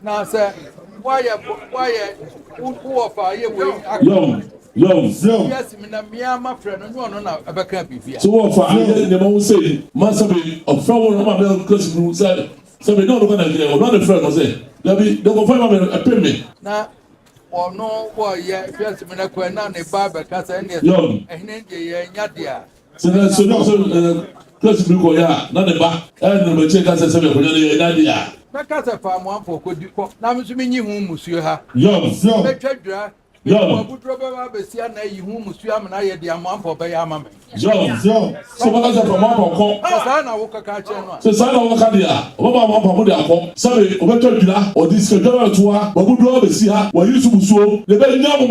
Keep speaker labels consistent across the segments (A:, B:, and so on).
A: Now, sir, why who of our year way? Yes, my friend, no, I can't be.
B: So, what for? The man will say, Master, a fellow of my because you said, so we don't know what the friend was saying. Don't go find a payment.
A: Now, or no, boy, yeah, yes, when I quit on a barber, because I need and then Yadia.
B: So, because you go, yeah, not a bar, and the check us as a idea.
A: Because I found one for could you call. Now, Miss Mini, whom Monsieur ha.
B: Yo,
A: would rubber Bessia, whom Monsieur and I had the amount for Bayama.
B: John, so what is it for Mama?
A: I walk a catcher.
B: So, son of Cadia, Obama, sorry, Obetula, or this Federal tour, but good love is here, where you to so, the very young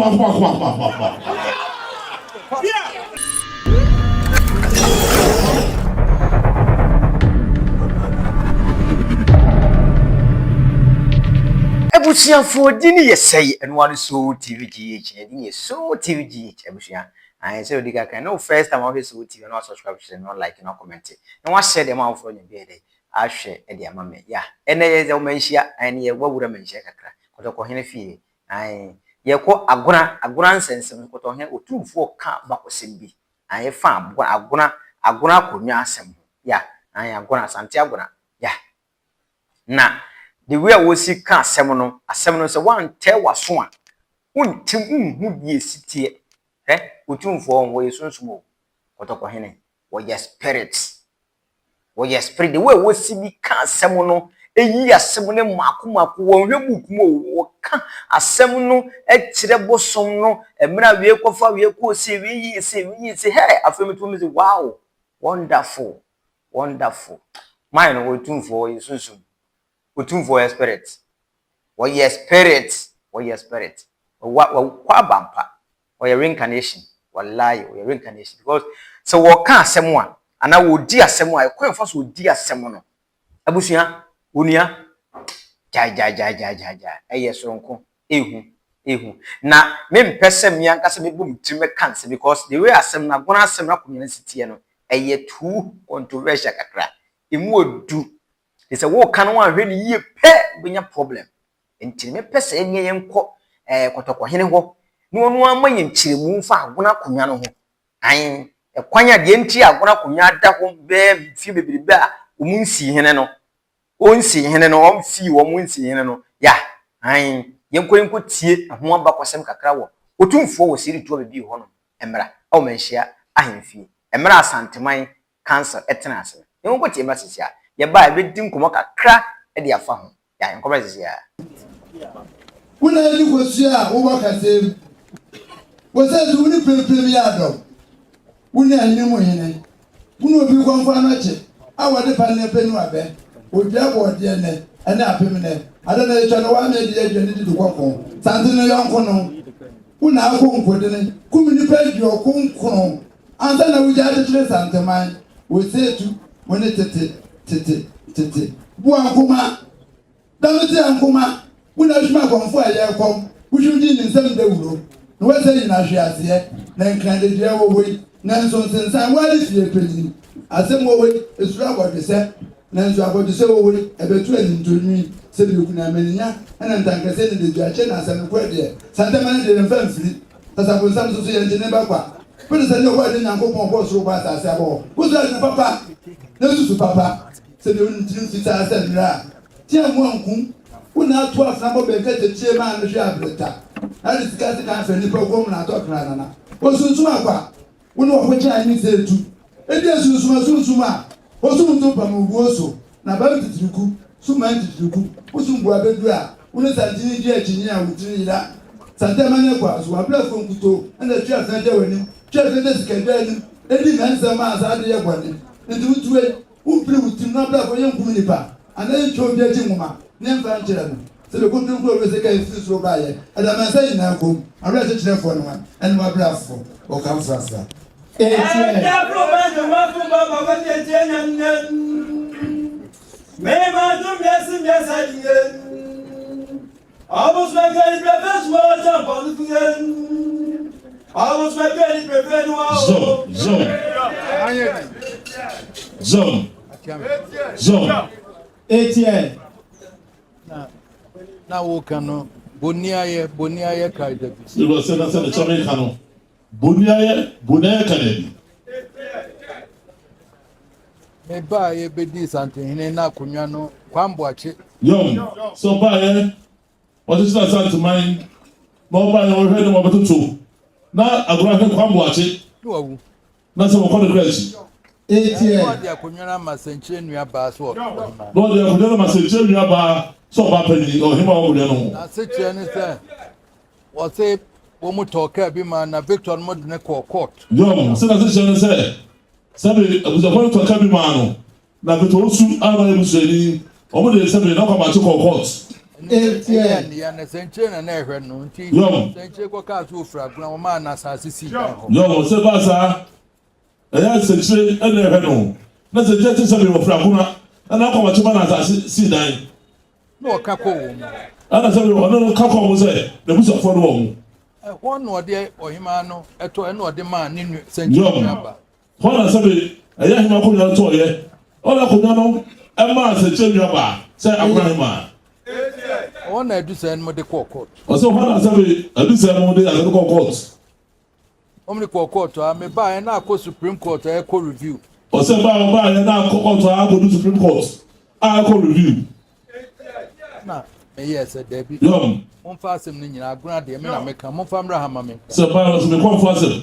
C: Ebusiafo dini yesay enwanu so TVGH edini so TVGH ebusia I say odiga kan no first time I so TV no subscribe no like no comment no wa share dem afro nya be dey a hwe e dey amame ya ene ye ze o manhia ene ye wawura manhia kakra kotoko hene fie ai ye ko agona nsensem kotoko hene otumfo ka bakosem bi ai fa agona konwa asem ya ai agona asante agona ya na the way I was sick can seminal, a seminal say one tell was swan. One tim who be a city, Utum for where you soon smoke. Otokohene, or your spirits. Or your spirit, the way was see me can seminal, a year seminal Makuma, who book more, a seminal, a terrible somno, a mina vehicle for vehicle, say, we say, hey, I feel to me, wow, wonderful. Mine will tune for you soon. Utum for your spirit. What your spirit. What bampa. Or your reincarnation. Or lie or your reincarnation. Because so what can't someone and I would dear someone. I quite first would dear someone. Abusia, Unia. Ja. Yes, uncle. Ehu. Na me person me ankasa me boom to me cancer because the way asem na gona asem na community no eye too controversial kakra. Emu do. It's a walk can one really ye pay bring a problem. Until me pesa any enko kotoko hene ho. No man in chilimu fa gona kunyano ho. Ain a quanya dienti agona kunyada ho be fi be ba umunsi hene no. Onsi hene no fi omunsi hene no. Ya ain yenko tie ho aba kwasem kakra wo. Otumfo wo siri to be ho no. Emra o manhia ahemfie. Emra asanteman cancer etenase. Yenko tie masisia. Ya ba be din komo kakra e de afa ho ya enko ba sisi ya
D: una ni gosia wo ba kasem wo se du ni pempem ya do una ni mo hene una obi konfa na che awade pa ne penu abe obi abo de ne ene apem ne ada na echa no wa me de adwani di kokon sante no yonko no una akonko de ne kumi ni pa di okonko anta na wuja de tre sante man wo se tu wo ne tete bu ankuma damete ankuma buna hwima konfo aye kom wuhudi ni nsem dawuro no wese nyina hwe ase na nkrande de wo hoi na nso sensan wali fie peli asem wo hoi esura abodese na nso abodese wo hoi ebetu anintoni se bi kuna amenya na ntankase ne de duache na asem ko de santamane de mfa mfiri tasabo nsam so ye njene bakwa pele se ne wo de nyankopon bo soro ba asase abo wo so de papa na susu papa se de untin fita asendra tia mo anku una to afnabo be ka tie ma no hwe abreta na discuss kan fa ni program na to kra na wo sunsun akwa una wo kya ani zetu e de sunsun a wo sun to pam guoso na ba titiriku suma titiriku wo sun bu abedu a una santini di achinyi a wutiri ila sante mane kwa so abla fo nkuto na twa sante wani twa sante sikadwa ni e di nansa ma asa de ye gwani ndi wutuwe umpre wutim na bla fo ye nkumi nipa ana ye twa bi aji nguma ne mfa nkyere no se le kuntu ko we se ka fisiro ba ye ada man say na kom awra se kyerɛ fo no an en ma bla fo o kam frasa
E: ya prometo ma fu baba ko te te nyan me ma dum yesim yesadie abos ma ga ni prefes mo ta bon fien abos ma ga ni prefes
B: Zone.
E: Etienne.
A: na woka no boniaye kai da bi
B: so lo se na se le chome kanu boniaye kanabi
A: me ba ye bedi santin na akonwa no kwamboache
B: yom so ba ye o ti sa santiman mo ba ye o hwe no mo betutu na agora hwe kwamboache
A: no wawu
B: na se mo ko de crash
A: no dia akonwa na masanche nua ba so
B: no dia akonwa na masanche nua ba so ba pani o hima o bude no
A: na se che ne se o se wo mu toka bi ma na Victor mo de ne court
B: yom se na se che ne se sabe abuzafo toka bi ma no na beto osu ama e buseni o mo de sabe na kwa ma che court
A: ya na sanche na ehwe no nti sanche kwa ka so ofra guna wo ma na sa sisi
B: yom se ba sa eya sanche na ehwe no na sanche te sabe ofra guna na kwa ma che ma na sa si dan
A: no ka ko wo mu
B: ana sabe ono ka ko mo se na busafo no wo mu
A: won no de ohima no eto e no de ma ni sanche aba
B: hona sabe eya hima ko nya to ye ona ko nya no e ma sanche nya ba se akwa ma
A: won na edu sen mo de court
B: o so hona sabe edu se mo de azu court
A: omni court a me ba na ko Supreme Court e ko review
B: o se ba ya na court a go do Supreme Court a ko review
A: na me yes Debbie
B: yom
A: mon fa asem ni nyina aguna de me na me ka mon fa mra ha ma me
B: se ba so me ko fa asem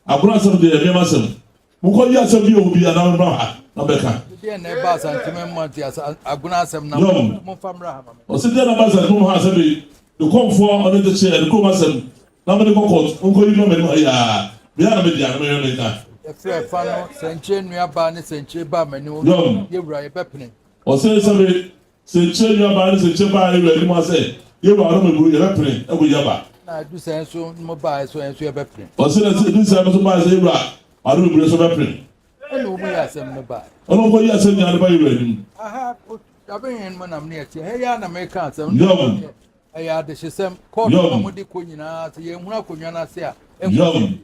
B: aguna asem de me ma asem mo ko ya asem bi obi ana mra ha na be ka
A: de na ba santime monti aguna asem na mon fa mra ha ma me
B: o se de na ba asem mo ha asem bi de komfo on the chair de ko asem na me de court on ko yi no me ya bi ana me dia me me ka
A: e fa no sanche nua ba ne sanche ba mani o ye wura ye bepene
B: o se sabe sanche nua ba ne sanche ba ye wura ni mo se ye wura no me buru ye bepene e go ya ba
A: na du sen so mo ba so en so ye bepene
B: o se na du se so ba se ye wura aro me buru so bepene
A: e no mo ya asem no ba
B: ono ko ya asem nya ne ba ye wura ni
A: aha aben mo nam ne ati he ya na me ka asem
B: no
A: ya de sesem court mo de ko nyina se ye hu akonwa na se a
B: yom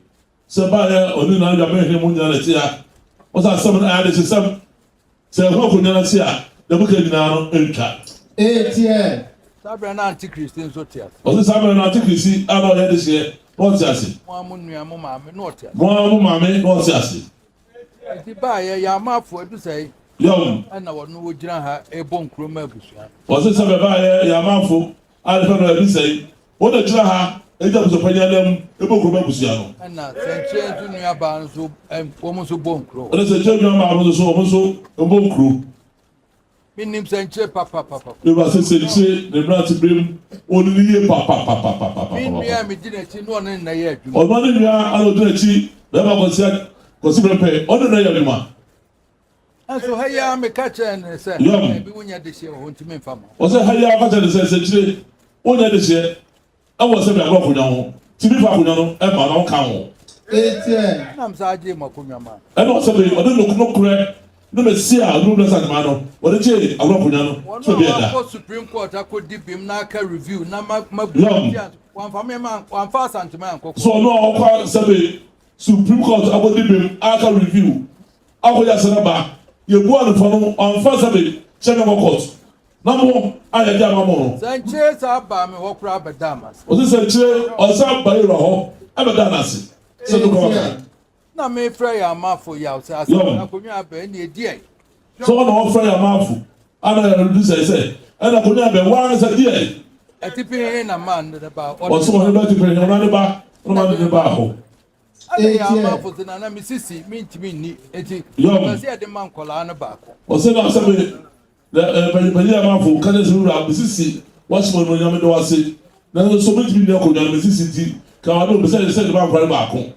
B: se ba ye oni na ya me he mu nya na ti a o sa asem na ya de sesem se ho akonwa na ti a de bu ka nyina no entwa
A: sabra na anti-Christian so tia
B: o se sabra na anti-Christi aba ye de se o ti ase
A: mo amunu mo ma me no tia
B: mo mame o ti ase
A: ti ba ye ya mafo edu sei
B: yom
A: na wono wo gina ha e bon kroma abusua
B: o se sabe ba ye ya mafo a de no ebi sei o de gina ha e ja so panya lam e bon kroma abusua no
A: na sanche tu nua ba nso wo mo so bon kro
B: o de sanche nua ba mo so o mo so e bon kro
A: minim sanche papa
B: e ba se sanche de bra ti brim o ni ye papa
A: min nua me gina chi no ne na ye adwuma
B: o ma ne nua alo de chi be ba ko si brempe o de na ye ma
A: so haya me ka chen se bi wunya de she ho ntimi mfa mo
B: o se haya ka chen se sanche o nya de she awo se be agro ko nya ho ti bi fa ko nya no e ma na ka ho
A: na msaje makonwa ma
B: e no se be o de no kure no me see a no bless at man no o de che agro ko nya no so be da
A: ko Supreme Court akodi bim na ka review na ma wan fa me man wan fa santima ankoko
B: so no o kwa se be Supreme Court akodi bim aka review akoya se na ba ye bu an fa no on fa se be che me court na mo aya ja ma mo no
A: sanche sa ba me ho kura bedamas
B: o se sanche o sa ba iro ho e be da na se se do ko ka
A: na me frɛ ya mafo ya o sa akonwa ba ni edi ai
B: so no o fra ya mafu ana ya do se ana konya be wan se di ai
A: atipi na man de ba
B: o so mo be ti pe na ne ba no ma ne ba ho
A: ana ya mafo zina na misisi mintimi ni eti ba se de man kola na ba ko
B: o se na se be be ya mafu ka ne zuru ra misisi was mo no nyame do wase na so mintimi ne ko nyame misisi ti ka wa do be se de ba ko ba ko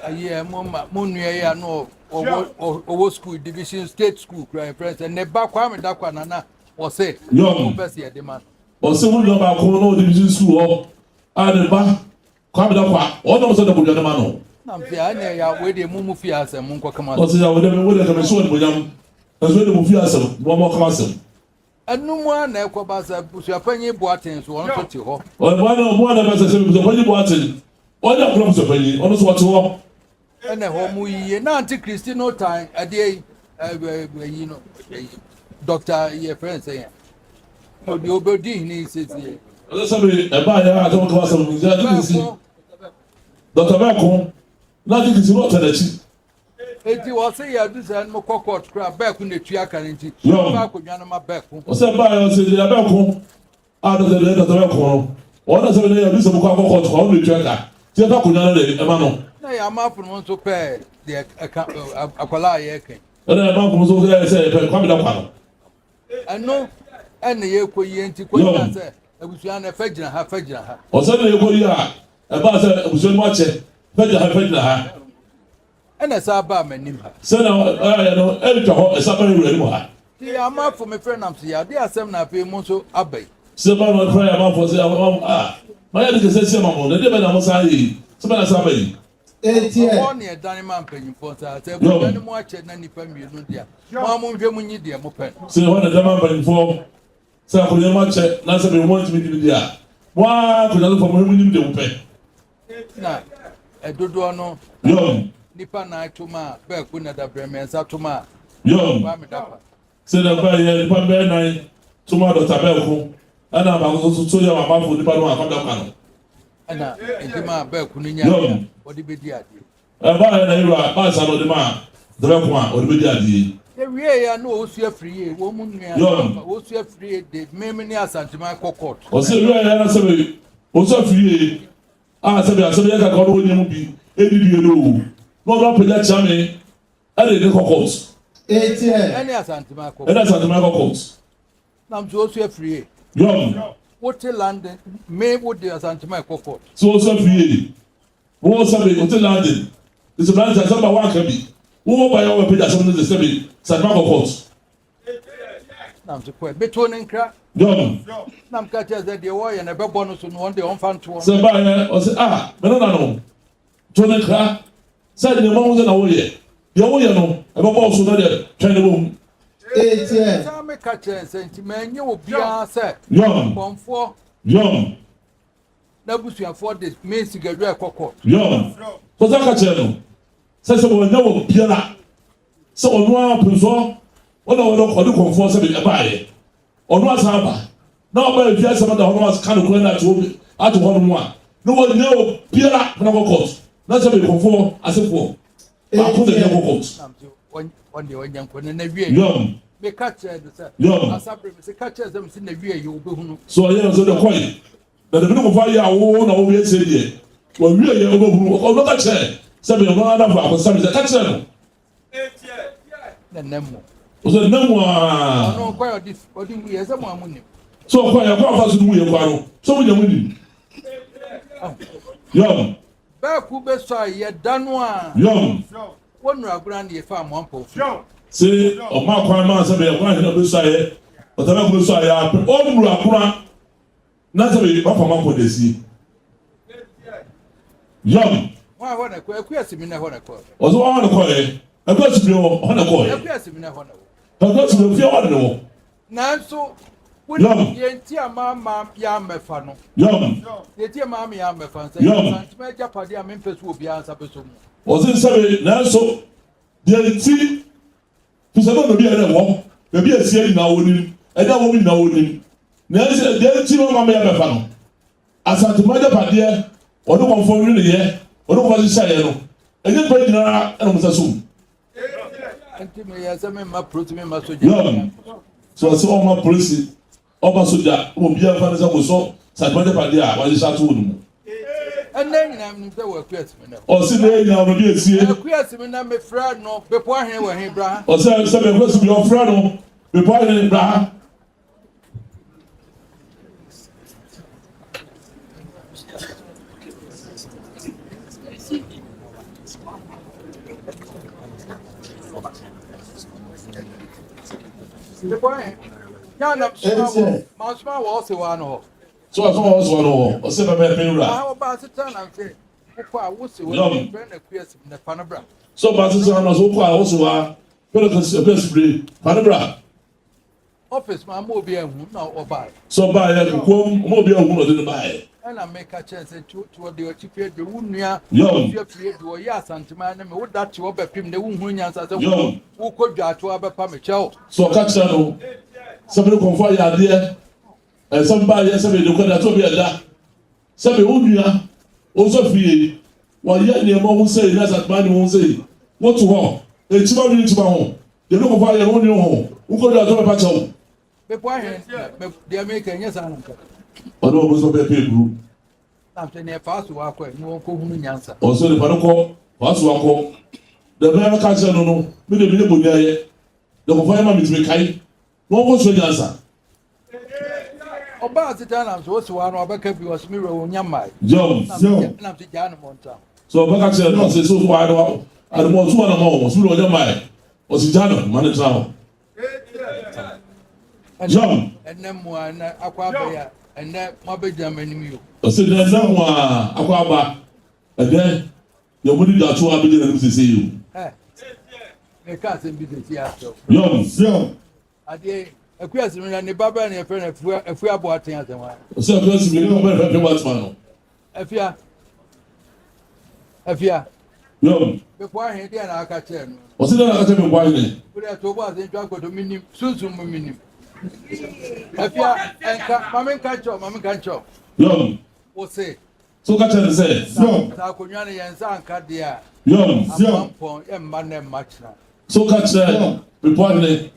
A: aye mo nua ya no owo school division state school cry president ne ba kwa me da kwa na o se
B: mo
A: be se de man
B: o se mo lo ba ko no division school ho a ne ba kwa me da kwa o no so da ko nyame ma no
A: na mfi anya ya we de mu fi asem mu nkwa kama
B: o se ya we de ka me so de mo nyam so de mo fi asem mo kama asem
A: anumu na ekoba sa busuapanyi boaten so won so ti ho
B: o mo na ba se busuapanyi boaten o da kula busuapanyi o no so what ho
A: ene ho mu yiye na anti-Christi no time ade you know doctor your friend say odi obodi ni sisi
B: sabe eba ya ato ko asem ni ja ni si Dr. Beko na di ti ro tanachi
A: eti wo se ya du san mo kokot kra Beko na tu aka nti ba ko nwana ma Beko
B: o se ba ya se ya Beko a do de Dr. Beko o na se be ya bi se mo kokot ko o na tu aka ti ba ko nwana le e ma no
A: na ya ma fu no so pe de akwala ye ken
B: na ma ko so se pe kwa mi da kwa no
A: ano ene ye ko ye nti ko ya se abusuan na fagina ha
B: o se na ye ko ya e ba se abusuan mo ache fagina ha
A: ene sa ba manim ha
B: se na ya no e twa ho e sa ba wura ni mo ha
A: ti ama fu me friend am se ya de asem na pe mo so abai
B: se ba no friend am for se ma ya de se ma mo de be na mo sa yi se ba na sa ba yi
A: One year, Danny Man penny for that. Any more check than if I'm you, dear. Mamma, you need dear Mopen.
B: So, what the man penny for? So, I could not check, not something wanted me to be there. Why could I look for him in the open?
A: Now, I do know.
B: Young,
A: Nipa night to ma, Beck winner that Bremen, Satuma.
B: Young, said the buyer, the Pamber night, tomorrow, Tabelco, and I'm also to your mouth for the Pano.
A: And I Beck Kunia, or the Bidia.
B: I buy an era, pass out of the man, the Rekma, or the Bidia.
A: We are no free, woman, also free, the Memenia Santima Court.
B: Or say, you are answering, also free. I said, I said, I got one you be, any no, not up with that jammy, and the cockles.
A: Any Santima Court,
B: and that's at the Cockles.
A: I'm also free.
B: Young,
A: what a London may would the Santima Court.
B: so also free. What's up with London? It's a man that somebody one can be. Who by our pay that something is the same, Santima Cockles.
A: Nam to quite betoning crack.
B: Young,
A: Nam catches that the warrior and a bonus on one day on fan to one.
B: so by or say, no. Tony Cra said the moment in a way. The way no, about also not there, trying to boom.
A: Time catcher and sentiment, you will be answered.
B: Young,
A: Comfort,
B: young,
A: Nabusi and 4 days, means to get rid of cocoa.
B: young. For that channel, says someone no Piera. So on one person, what I want to conform something about it. On one side, now by the some of the honors kind of going out to one. No one know Piera, no court. That's what we conform as a fool. I put the double court.
A: On the young one in the rear.
B: Young,
A: May catcher, the
B: young.
A: as I catches them in the rear, you will be.
B: So I answer the coin. That the middle of fire won't always say it. When we are over, look at it. Somebody of our some is a catcher.
A: The Nemo.
B: Was a no
A: No, quite this, or do we as a woman?
B: so quite a powerful to do a so we don't win. Young,
A: Back who best saw yet done one.
B: young.
A: One grand ye farm one post.
B: Say, of my crime, somebody of one of the side, but I'm going to say, all Mura, not to be up on what they see. Young,
A: Why, what a question in a honor court.
B: was on the coin. I got to be on a coin.
A: A question in a honor.
B: I got to be fear on the wall.
A: Now, so, when you dear mamma, yam mefano.
B: Young,
A: The dear mammy, yam mefan, make up a dear Memphis will be answered.
B: was in seven, now so, the tea. To say no be a war, maybe a sea now winning, and that woman now winning. Nancy, the team of Mamma Bafano. As at the mother Padia, or the one for really here, or the one is Sayano, and then put dinner and was assumed.
A: And to me, as I mean, my protein must
B: Young, so I saw my policy, almost that will be a fantasy was so, Sat Mother Padia, while you shot to them.
A: And then I'm the work question.
B: Or sit there now, maybe a sea.
A: A question, I'm a friend, no, before him, when he brought.
B: Or say, something was to be your friend, before any bra.
A: Masma was one.
B: So I was one or seven men.
A: How about the time I'm saying? I was friend a question in the Panabra.
B: So Basis was also a Panabra.
A: Office, my mobile, no, or buy.
B: So by a mobile woman didn't buy.
A: And I make a chance to the Ochipia, the Wunia,
B: Young,
A: yes, and to my name, would that you over him, the Wunians as a
B: young.
A: who could got to have a Pamichel.
B: So catch channel. Somebody confide your idea. Somebody yes be the kwada to be ada. Sabe onua ozo fie. Wa ye ne mo hu say na satman hu say. What to ho? E ti ba ni ti ba ho. De no ko fa ye ho ni ho. Wo ko da to ba cha wo.
A: Be po ahen de America nya sa na.
B: Ono mo so be pe group.
A: Na se ne fa so akọ ni won ko hu nyansa.
B: O so le pa no ko fa so akọ. De be na ka che no no. Me de bi ne bo nya ye. De ko fa ma mi ti me kai. Won ko so nyansa.
A: Oba atita na so si wa no obeka bi was mi ro nya mai.
B: Yo.
A: Na ti ja no monta.
B: So baka che no se so wa do. Ade mo so na mo so ro nya mai. O si ja no man tra ho. John.
A: Enne mo na akwa ba ya. Enne mo be jam anim yo.
B: O se na na mo akwa ba. Ede yo mo di da to abede na nim se yo.
A: Me ka se bi de ti aso.
B: Yo.
A: Ade akuya se na ne baba na e fe na afu abo aten atenwa.
B: O se akuya se mi no be fe what man no. Afia. Yo.
A: Be kwa he de na aka che no.
B: O se na aka che me kwa he.
A: Kuri to bo asen twa ko to minim sunsun mu minim. Afia enka mama nka cho.
B: Yo.
A: O se.
B: So ka che say.
A: Yo. Ta ko nwa ne yensa anka de a.
B: Yo.
A: Pon e mma na machna.
B: So ka che be kwa he.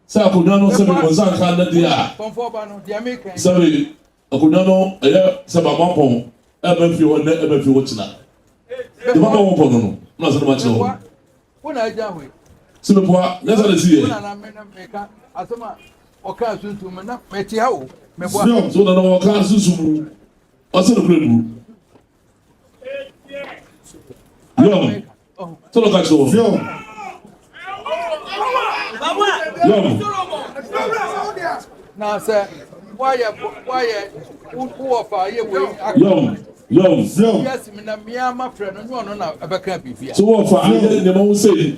B: Say akonya no se be ko san ka na de a.
A: Pon fo ba no de America.
B: Sorry. Akonya no se ba ma pon. E ba fi wo ne e ba fi wo china. De ba wo pon no. Na se ma che wo.
A: Wo na aja hwe.
B: Se be kwa, let's let see.
A: Wo na me ka asema o ka suntum na me ti ha wo. Me bo.
B: So na no ka susu. O se no brebu. Yo. So no ka che wo. Yo.
A: Na say why who of our
B: Yo.
A: Yes, me na miama friend no na abeka bibia.
B: So what for I the man say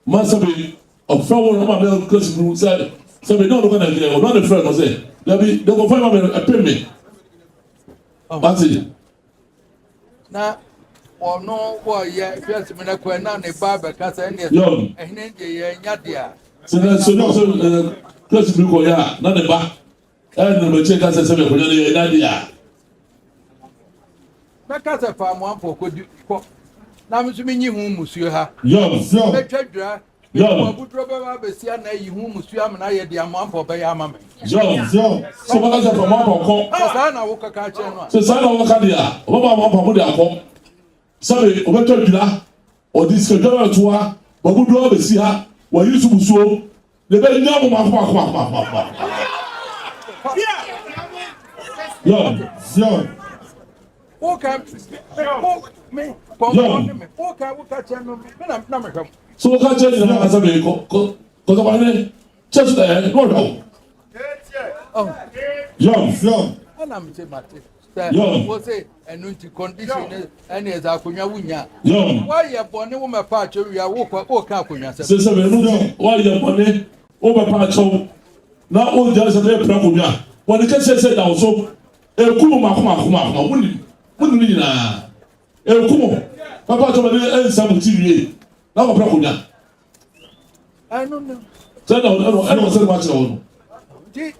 B: must be of from one of my close group said so we don't look at there or not the friend was say there be they go find a payment. What's it?
A: Na ono wo ye yes me na kwa na ne baba ka say ne ehne je ye nya dia.
B: So close group ko ya na ne ba and no check ka say me ko ne ya dia.
A: Meka se fa mo ampo ko na me so me nyi hu musuo ha.
B: Yo.
A: Betwa dra. Yo. Budro ba ba sia na yi hu musuo am na ye de am ampo ba ya ama me.
B: Yo. So what say for mo ampo ko.
A: Sa na wo kaka che no.
B: So sa na wo ka dia. O ba mo ampo mo de akọ. Sorry, o betwa dra. O discover to wa. Ba budro ba sia. Wa yusu musuo. Le be nya mo akọ. Yo.
A: Okay. Me. Okay, channel me. Na me kam.
B: So ka che ni na sabe ko ba ne. Just there. No.
A: Oh.
B: Yo.
A: Ana me say mate. Wo say enunti condition ene eza akonya wunya.
B: Yo.
A: Why ye bone wo me pa acho wi a wo ka akonya se.
B: Se be no. Why ye bone wo be pa acho. Na o ja se be pra konya. Woni ke se da so. Ekumu makoma wuni ni na ekumu papa to me ensam TV na ko pra konya.
A: I don't know.
B: Se da se ma che wo.
A: Ti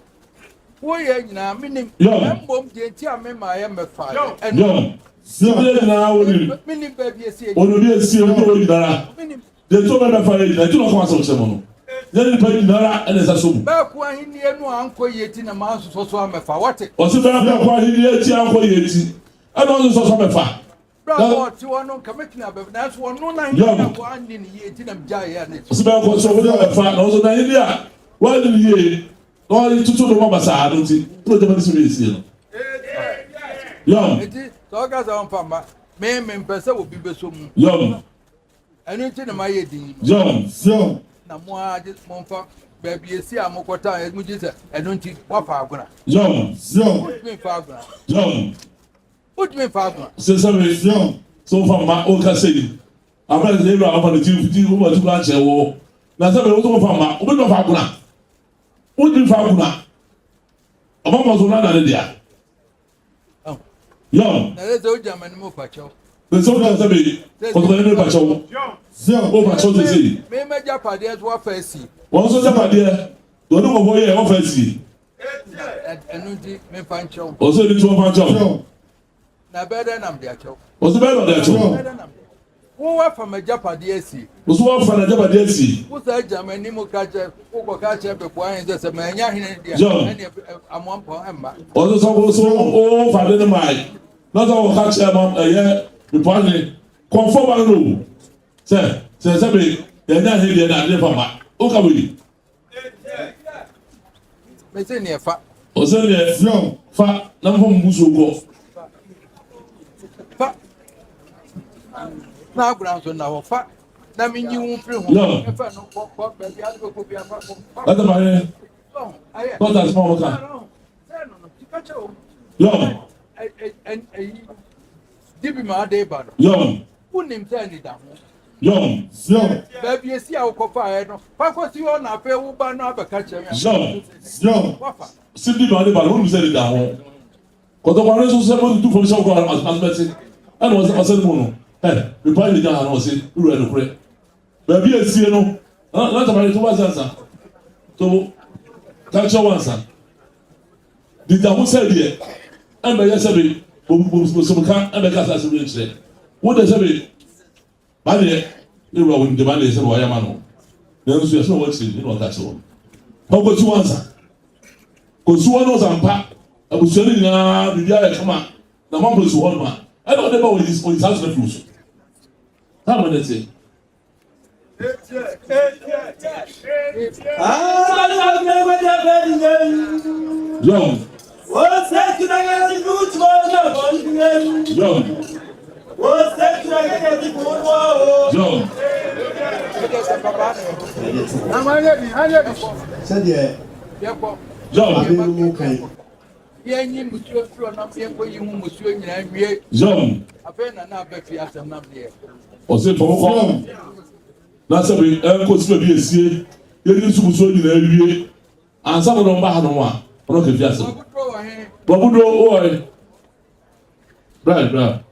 A: wo ye nyina minim. Mbom je ti a me ma ye me fa.
B: Yo. Se be na wo ni.
A: Minim ba bi esi.
B: Ono bi esi o do ni dara.
A: Minim.
B: De to me fa ye na ti no ko ma so se mo no. Ye ni pa ni dara ene sa so mu.
A: Ba ku ahini enu anko ye ti na ma so amefa. What?
B: O se be na ko ahini ye ti anko ye ti. Eno so amefa.
A: Bra ti wono kametina be na so wono na hin ko andi ni ye ti na mja ye na.
B: O se be ko so wo amefa na so na hin dia. Wa ni ye. No ni tutu do ma sa anu ti. Pro de ma ni so ye si no. Yo.
A: Eti so ga za on famba. Me mpese wo bi be so mu.
B: Yo.
A: Enu ti na ma ye din.
B: Yo.
A: Na mo aje mo mfa ba bi esi amokota mu ji se enu ti wa fa aguna.
B: Yo.
A: Me fa aguna.
B: Yo.
A: What me fa aguna?
B: Se sabe so fa ma o ka sei. Abra de ra aba de ti wo ma tu ka che wo. Na sabe wo to fa ma o be no fa aguna. O di fa aguna. Aba mo so na na de dia. Yo.
A: Na le zo jamani mo fa cho.
B: The so ka sabe ko to ne ba cho. O ba cho te sei.
A: Me meja pade as wa fa si.
B: Wọ́n sọ jẹ́ pàdé ẹ̀ lọ́dún kọ̀ọ̀kan yẹ ẹ̀ wọ́n fẹ́ sí.
A: enu di me pancho.
B: Also the two pancho.
A: Na better nam dia cho.
B: Also better dia cho.
A: Wo wa fa majapa dia si.
B: Also wa fa majapa dia si.
A: Wo sa Germany mo ka che, wo ko ka che be bo an se me anya hene dia. Ene amwampo emba.
B: Also o fa de mai. Na so ka che am be pone conform no. Se be anya hene dia na de fa ma. O ka we.
A: Me se ne fa.
B: Also ne no fa na mo muso go.
A: Fa. Na ground so na fa. Na mi nyi wu free hu.
B: E
A: fa no ko be bia do ko bia fa ko.
B: Ata ba ye.
A: No, aye.
B: What does mama ka?
A: No. No, tikacha o.
B: Yo.
A: Dibi ma de ba no.
B: Yo.
A: Unim se ni da ho.
B: Yo.
A: Baby esi a ko fa e no. Fa ko si o na fe wu ba no abeka che me.
B: Yo.
A: Wafa.
B: Sidi ba de ba no se da ho. Ko to ba so se mo tu fo so ko as beti. And was mo no. We probably did not say, we were the prayer. But be a CNO, not about 2 answer. To catch your answer. Did I say here? And by yesterday, some can't and the cat as we say. What does it? By the you were with the man is a Wayamano. Then you so what's in or that's all. How about 2 answer? Because one knows I'm packed. I was telling you, the come on. The mom was 1 man. I don't know what his house refused. How many say? Young.
E: What's that to the good one?
B: Young.
E: What's that to the good one?
B: Young. Young.
A: Yenyi musuo fro na yenko yi hu musuo nyina wie.
B: Young.
A: Afa na ba fi asem na de.
B: O se fo ko. Na se be ko si be esie. Ye ni su musuo nyina wie. Ansa mo no ba ha no a. Ono ke fi asem. Bobudo o e. Right.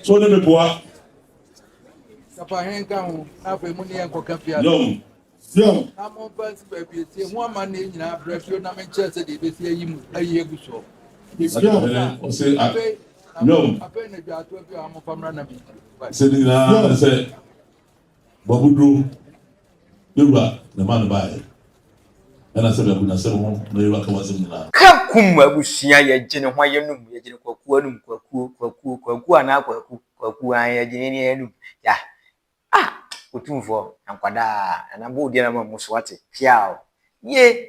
B: So ne me boa.
A: Sapa hen ka hu afa mu ne yenko ka fi asem.
B: Young.
A: Amo bansi baby tie ho ama na nyina brafio na me chese de be sie yi mu ayi eguso.
B: O se young.
A: Afa na bia to bi amo famra na bi.
B: Se ni na se Bobudo Yoruba na man bai. Ana se be ku na se mo na Yoruba ka wazim na.
C: Ka kum abusua ye gine ho ayenum ye gine kwaku anum kwaku ana kwaku an ye gine ni anum ya otumfo ankwada na bo di na mamuso wate piao ye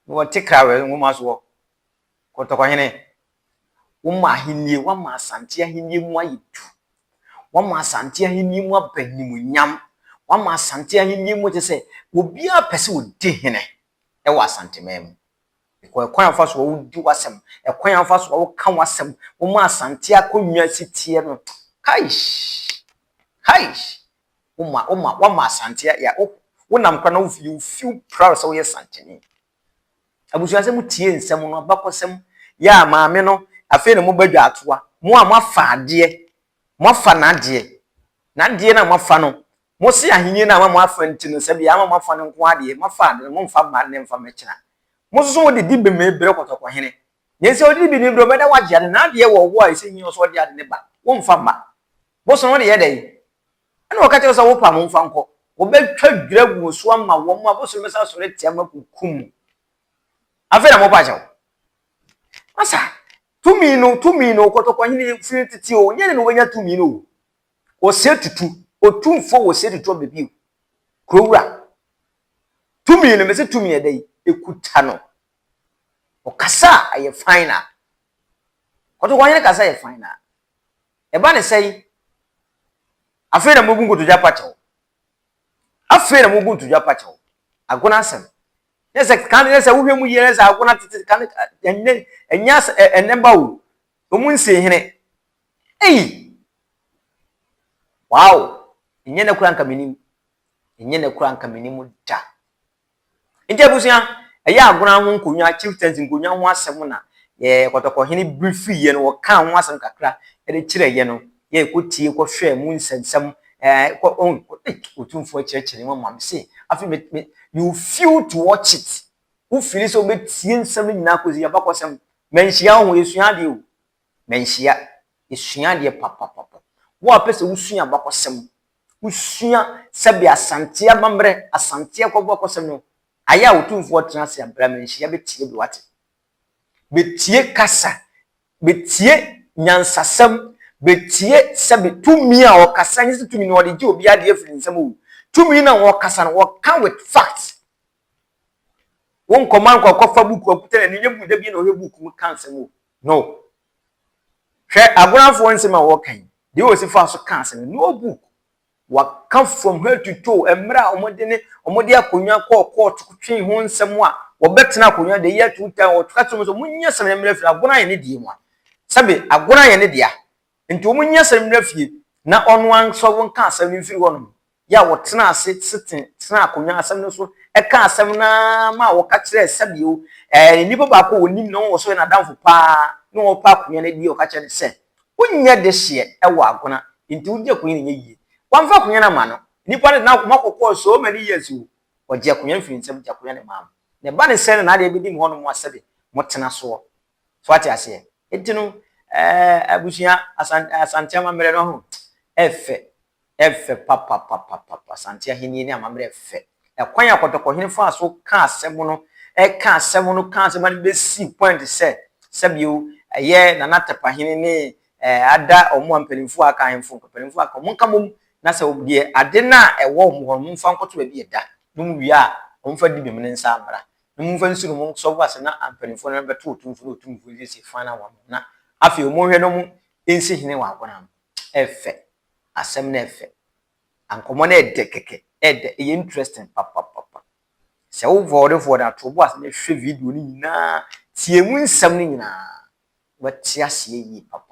C: wo tekrawe ngoma so kotoko hene wo ma hinnie wo ma asante ahinnie mu ayitu wo ma asante ahinnie mu abanimunyam wo ma asante ahinnie mu tese obi a pese wo de hene e wo asante mem ko kwan afa so wo di wasem e kwan afa so wo ka wasem wo ma asante akonwa sitie no kaish Uma santia ya wonam kwa na wo feel proud so ye santini abusuase mu tie nsem no abakosem ya maame no afi ne mo badwa atoa mo a mafa ade mo fa na ade na mafa no mo se ahenye na mo afa ntino se bia ma mafa no nko ade mafa ade mo mfa ma ne mfa mekina mo so wo de di be me bere kotoko hene yense odi bi ne bro beda wagye ade na ade wo a ise nyi so ade ade ne ba wo mfa ma bo so no de ye dai ana wakache so wo pa mo mfa nko wo betwa dwira gu so ama wo mo aboso mesa so re tia makukum afena mo pa chawo asa tumi no kotoko hini fi titi o nyene no wanya tumi no o se tutu otumfo wo se tutu bebi krowura tumi no mese tumi edai ekuta no o kasa aye final kotoko hini kasa aye final e ba ne sei afena mo gungo to japa chawo afena mo gungo to japa chawo agona asem nese kan nese wo hwemu ye nese agona tete kan enya enemba wo omunse hene wow enye na kura nka minim da nje busia eya agona ho nkonwa chieftains nkonwa ho asem na ye kotoko hene brief ye no kan ho asem kakra e de kire ye no ye kotie ko hwe mu nsensem otumfo chirechire mo mamse afi you feel to watch it wo fili so betie nsɛm nyina kozi yabakɔsɛm menhia ho esua de o menhia esua de papa wo apese wo sua bakɔsɛm wo sua sɛbe asante amamre asante akɔbɔkɔsɛm no aya wotumfo tena se abra menhia betie bi wate betie kasa betie nyansasɛm betie sɛbe tumi a ɔkasa nyese tumi no ɔde gye obi ade afiri nsɛm o tumi na wɔkasa no wɔka with facts won command kofa book akuta na nye da bi na ohwe book mu kan nsɛm o no hwɛ agoranfo nsɛm a wɔkan de wo sifa so kan nsɛm no book waka from head to toe emra omode akonwa court twetwe ho nsɛm a wɔbɛtena akonwa de year 2000 wɔtwa so so munya sɛm na mra fie agoran ye ne die mu a sabe agoran ye ne dia nti wo munya sɛm mra fie na ɔno anso won kan asɛm no firi hɔ no ya wɔtena ase tena akonwa asɛm no so eka asɛm na ma wɔka kyerɛ sabe o nipa ba ko onim no wo so na damfo pa no wo pa akonwa na di o ka kyerɛ sɛ wonya de hye ɛwɔ agona nti wo gye akonwa ne yie wamfa akonwa na ma no nipa ne na makɔkɔ so many years o wɔgye akonwa mfiri nsɛm gye akonwa ne ma ne ba ne sɛ na de ebedi mu hɔ no mo asɛbe mo tena so ate ase enti no abusua asante amamre no ho efe papa santia hini ni amamre efe ekwan akotoko hini fa so ka asem no ka asem no ka asem no be si point sebio eye na natepa hini ni ada omo ampelimfu aka ahemfu ampelimfu aka monka mom na se obie ade na ewo mo ho mfa nkoto ba bi eda num wi a omfa di bi mene nsa amra num mfa nsuru mo so bwa se na ampelimfu na beto otumfu di se fa na wa na afi omo hwe no mu ensi hini wa agona efe asem na efe ankomo na ede keke ede e interesting papa se wo vode for that to bo asem hwe video ni nyina tie mu nsem ni nyina wati ase yi papa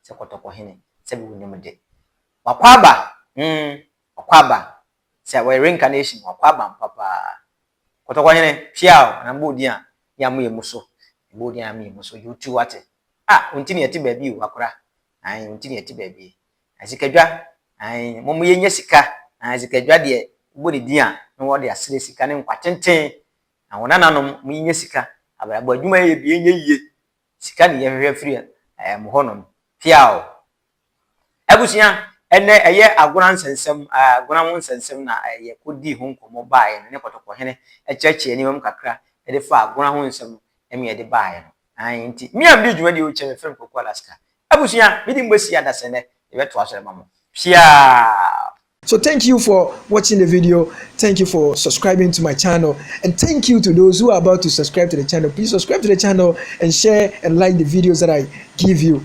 C: se kotoko hene se bi wonim de wakwaba se we reincarnation wakwaba papa kotoko hene piao na mbodi a ya mo yemuso mbodi a mo yemuso youtube wate ontini eti baabi o akora ontini eti baabi asikadwa momo yenye sika asikadwa de bodi dia na wo de asere sika ne nkwatenten na wona nanom mo yenye sika abrabo adwuma ye bi yenye yie sika ne yehwehwe firi mo honom piao abusia ene eye agona nsensem agona mo nsensem na eye kodi ho nkomo baaye ne kotoko hene echeche ni mam kakra e de fa agona ho nsem eme e de baaye no nti mi am di dwuma de o cheme fem kokko alaska abusia mi di mbosi adasene e beto asore mamo
F: So thank you for watching the video. Thank you for subscribing to my channel. And thank you to those who are about to subscribe to the channel. Please subscribe to the channel and share and like the videos that I give you.